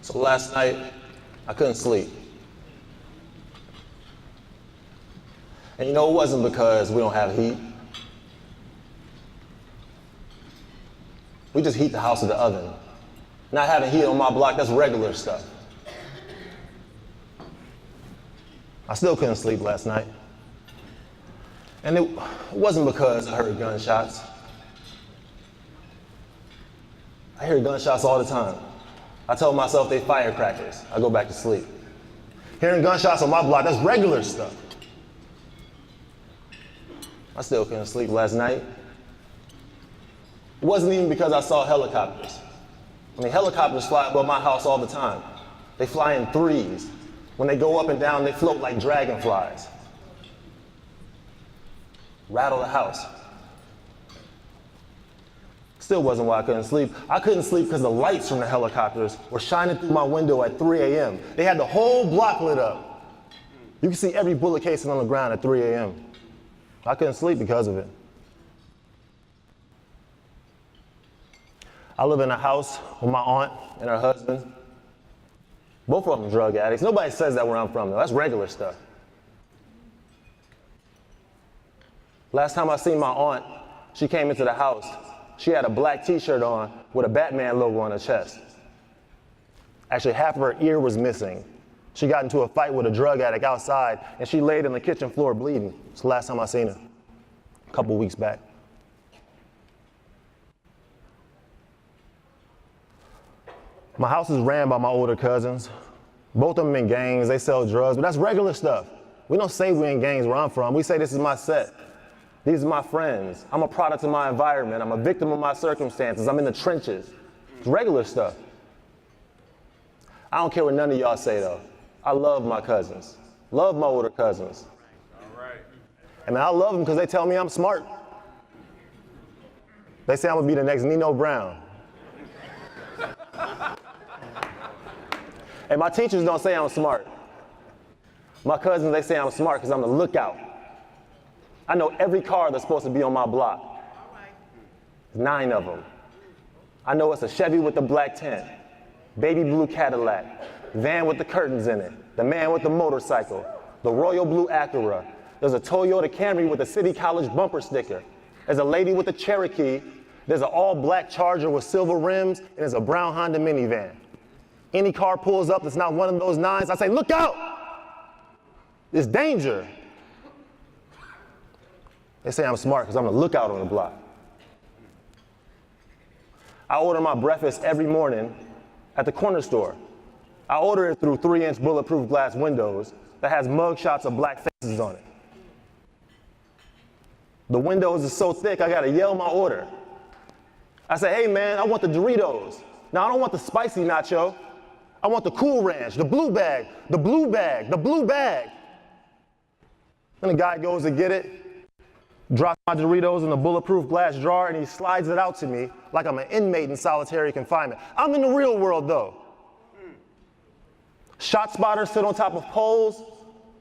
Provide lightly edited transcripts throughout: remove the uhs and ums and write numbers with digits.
So last night, I couldn't sleep. And you know, it wasn't because we don't have heat. We just heat the house with the oven. Not having heat on my block, that's regular stuff. I still couldn't sleep last night. And it wasn't because I heard gunshots. I hear gunshots all the time. I tell myself they firecrackers. I go back to sleep. Hearing gunshots on my block, that's regular stuff. I still couldn't sleep last night. It wasn't even because I saw helicopters. I mean, helicopters fly above my house all the time. They fly in threes. When they go up and down, they float like dragonflies. Rattle the house. Still wasn't why I couldn't sleep. I couldn't sleep because the lights from the helicopters were shining through my window at 3 a.m. They had the whole block lit up. You can see every bullet casing on the ground at 3 a.m. I couldn't sleep because of it. I live in a house with my aunt and her husband. Both of them drug addicts. Nobody says that where I'm from, though. That's regular stuff. Last time I seen my aunt, she came into the house. She had a black t-shirt on with a Batman logo on her chest. Actually, half of her ear was missing. She got into a fight with a drug addict outside, and she laid on the kitchen floor bleeding. It's the last time I seen her, a couple weeks back. My house is ran by my older cousins. Both of them in gangs, they sell drugs, but that's regular stuff. We don't say we're in gangs where I'm from. We say this is my set. These are my friends. I'm a product of my environment. I'm a victim of my circumstances. I'm in the trenches. It's regular stuff. I don't care what none of y'all say though. I love my cousins. Love my older cousins. All right. And I love them because they tell me I'm smart. They say I'm gonna be the next Nino Brown. And my teachers don't say I'm smart. My cousins, they say I'm smart because I'm the lookout. I know every car that's supposed to be on my block. 9 of them. I know it's a Chevy with the black tent, baby blue Cadillac, van with the curtains in it, the man with the motorcycle, the royal blue Acura. There's a Toyota Camry with a City College bumper sticker. There's a lady with a Cherokee. There's an all-black Charger with silver rims, and there's a brown Honda minivan. Any car pulls up that's not one of those 9s, I say, look out! It's danger. They say I'm smart because I'm the lookout on the block. I order my breakfast every morning at the corner store. I order it through 3-inch bulletproof glass windows that has mug shots of black faces on it. The windows are so thick, I gotta yell my order. I say, hey man, I want the Doritos. Now I don't want the spicy nacho. I want the Cool Ranch, the blue bag, the blue bag, the blue bag. And the guy goes to get it, drops my Doritos in a bulletproof glass jar, and he slides it out to me like I'm an inmate in solitary confinement. I'm in the real world though. Shot spotters sit on top of poles,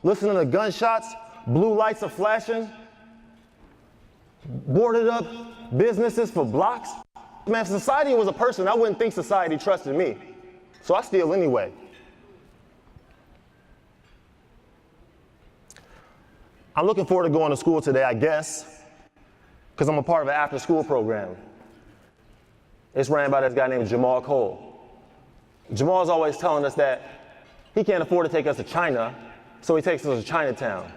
listening to gunshots, blue lights are flashing, boarded up businesses for blocks. Man, if society was a person, I wouldn't think society trusted me. So I steal anyway. I'm looking forward to going to school today, I guess, because I'm a part of an after-school program. It's ran by this guy named Jahmal Cole. Jamal's always telling us that he can't afford to take us to China, so he takes us to Chinatown.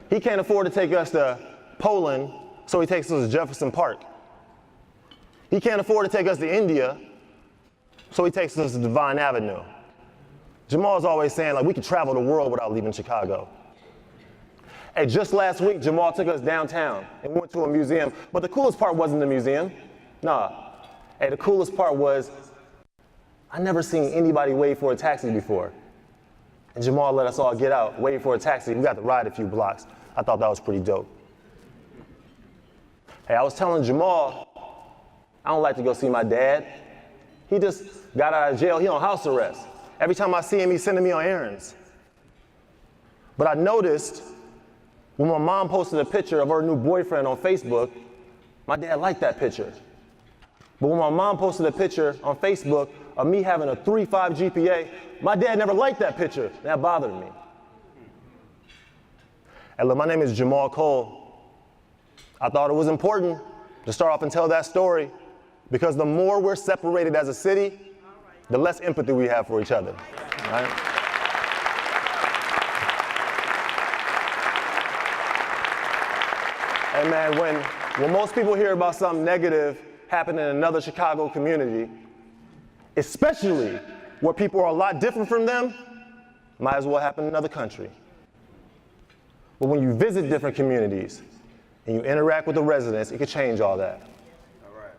He can't afford to take us to Poland, so he takes us to Jefferson Park. He can't afford to take us to India, so he takes us to Divine Avenue. Jamal's always saying, like, we could travel the world without leaving Chicago. Hey, just last week, Jahmal took us downtown and we went to a museum, but the coolest part wasn't the museum. Nah. Hey, the coolest part was, I never seen anybody wait for a taxi before. And Jahmal let us all get out, wait for a taxi. We got to ride a few blocks. I thought that was pretty dope. Hey, I was telling Jahmal, I don't like to go see my dad. He just got out of jail. He on house arrest. Every time I see him, he's sending me on errands. But I noticed when my mom posted a picture of her new boyfriend on Facebook, my dad liked that picture. But when my mom posted a picture on Facebook of me having a 3.5 GPA, my dad never liked that picture. That bothered me. And look, my name is Jahmal Cole. I thought it was important to start off and tell that story because the more we're separated as a city, the less empathy we have for each other, right? And man, when most people hear about something negative happening in another Chicago community, especially where people are a lot different from them, might as well happen in another country. But when you visit different communities and you interact with the residents, it can change all that. All right.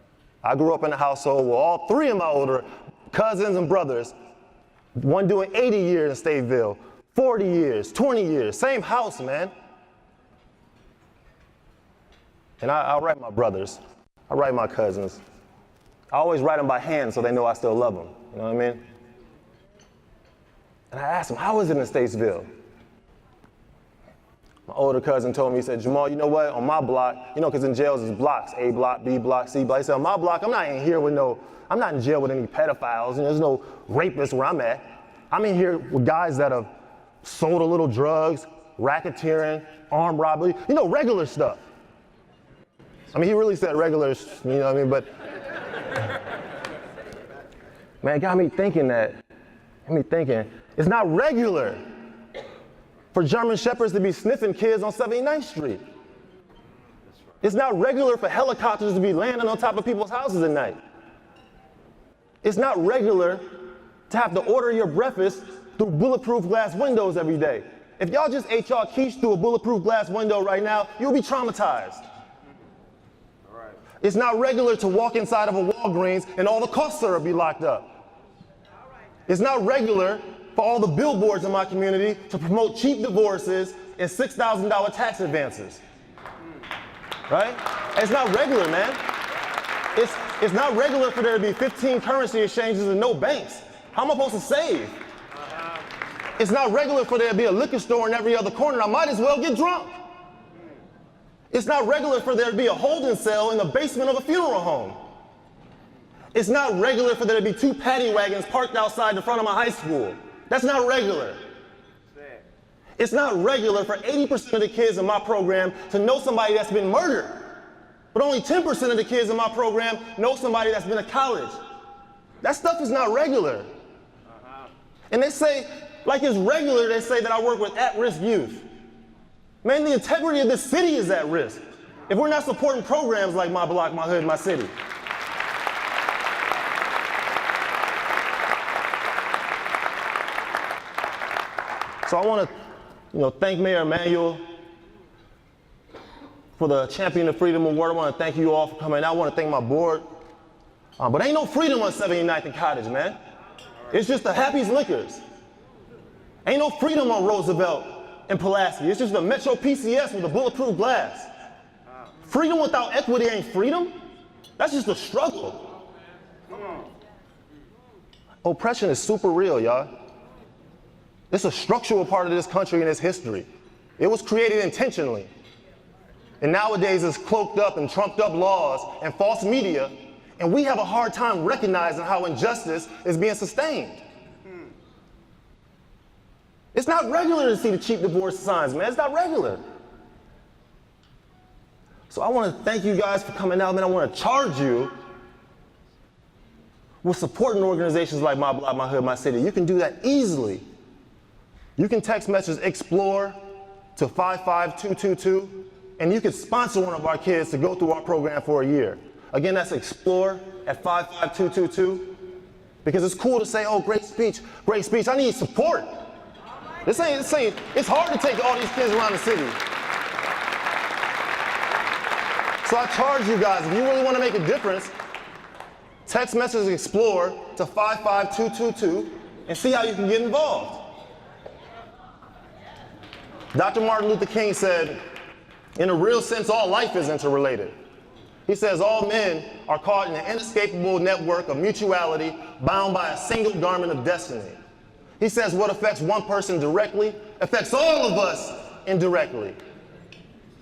I grew up in a household where all three of my older cousins and brothers, one doing 80 years in Stateville, 40 years, 20 years, same house, man. And I write my brothers, I write my cousins. I always write them by hand so they know I still love them, you know what I mean? And I asked them, how is it in Statesville? My older cousin told me, he said, Jahmal, you know what, on my block, you know, because in jails there's blocks, A block, B block, C block. He said, on my block, I'm not in jail with any pedophiles, and there's no rapists where I'm at. I'm in here with guys that have sold a little drugs, racketeering, armed robbery, you know, regular stuff. I mean, he really said regular, you know what I mean, but man, it got me thinking it's not regular for German Shepherds to be sniffing kids on 79th Street. It's not regular for helicopters to be landing on top of people's houses at night. It's not regular to have to order your breakfast through bulletproof glass windows every day. If y'all just ate y'all quiche through a bulletproof glass window right now, you'll be traumatized. It's not regular to walk inside of a Walgreens and all the cough syrup be locked up. It's not regular for all the billboards in my community to promote cheap divorces and $6,000 tax advances. Right? It's not regular, man. It's not regular for there to be 15 currency exchanges and no banks. How am I supposed to save? It's not regular for there to be a liquor store in every other corner. I might as well get drunk. It's not regular for there to be a holding cell in the basement of a funeral home. It's not regular for there to be 2 paddy wagons parked outside the front of my high school. That's not regular. It's not regular for 80% of the kids in my program to know somebody that's been murdered, but only 10% of the kids in my program know somebody that's been to college. That stuff is not regular. And they say, like it's regular, they say that I work with at-risk youth. Man, the integrity of this city is at risk if we're not supporting programs like My Block, My Hood, My City. So I want to, thank Mayor Emanuel for the Champion of Freedom Award. I want to thank you all for coming out. I want to thank my board. But ain't no freedom on 79th and Cottage, man. It's just the Happy's Liquors. Ain't no freedom on Roosevelt and Pulaski. It's just the Metro PCS with a bulletproof glass. Freedom without equity ain't freedom. That's just a struggle. Oppression is super real, y'all. It's a structural part of this country and its history. It was created intentionally. And nowadays it's cloaked up and trumped up laws and false media, and we have a hard time recognizing how injustice is being sustained. It's not regular to see the cheap divorce signs, man. It's not regular. So I want to thank you guys for coming out, man. I want to charge you with supporting organizations like My Block, My Hood, My City. You can do that easily. You can text message EXPLORE to 55222, and you can sponsor one of our kids to go through our program for a year. Again, that's EXPLORE at 55222, because it's cool to say, oh, great speech. I need support. This ain't, it's hard to take all these kids around the city. So I charge you guys, if you really want to make a difference, text message EXPLORE to 55222 and see how you can get involved. Dr. Martin Luther King said, in a real sense, all life is interrelated. He says all men are caught in an inescapable network of mutuality bound by a single garment of destiny. He says what affects one person directly affects all of us indirectly.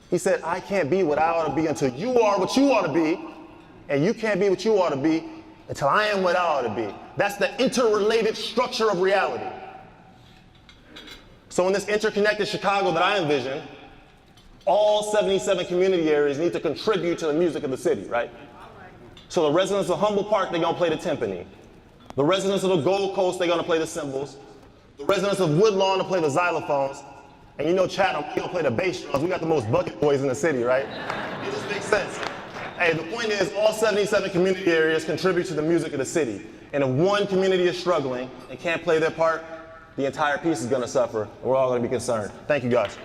He said, I can't be what I ought to be until you are what you ought to be, and you can't be what you ought to be until I am what I ought to be. That's the interrelated structure of reality. So in this interconnected Chicago that I envision, all 77 community areas need to contribute to the music of the city, right? So the residents of Humboldt Park, they're gonna play the timpani. The residents of the Gold Coast, they're gonna play the cymbals. The residents of Woodlawn to play the xylophones. And you know Chatham, we gonna play the bass drums. We got the most bucket boys in the city, right? It just makes sense. Hey, the point is all 77 community areas contribute to the music of the city. And if one community is struggling and can't play their part, the entire piece is gonna suffer. We're all gonna be concerned. Thank you guys.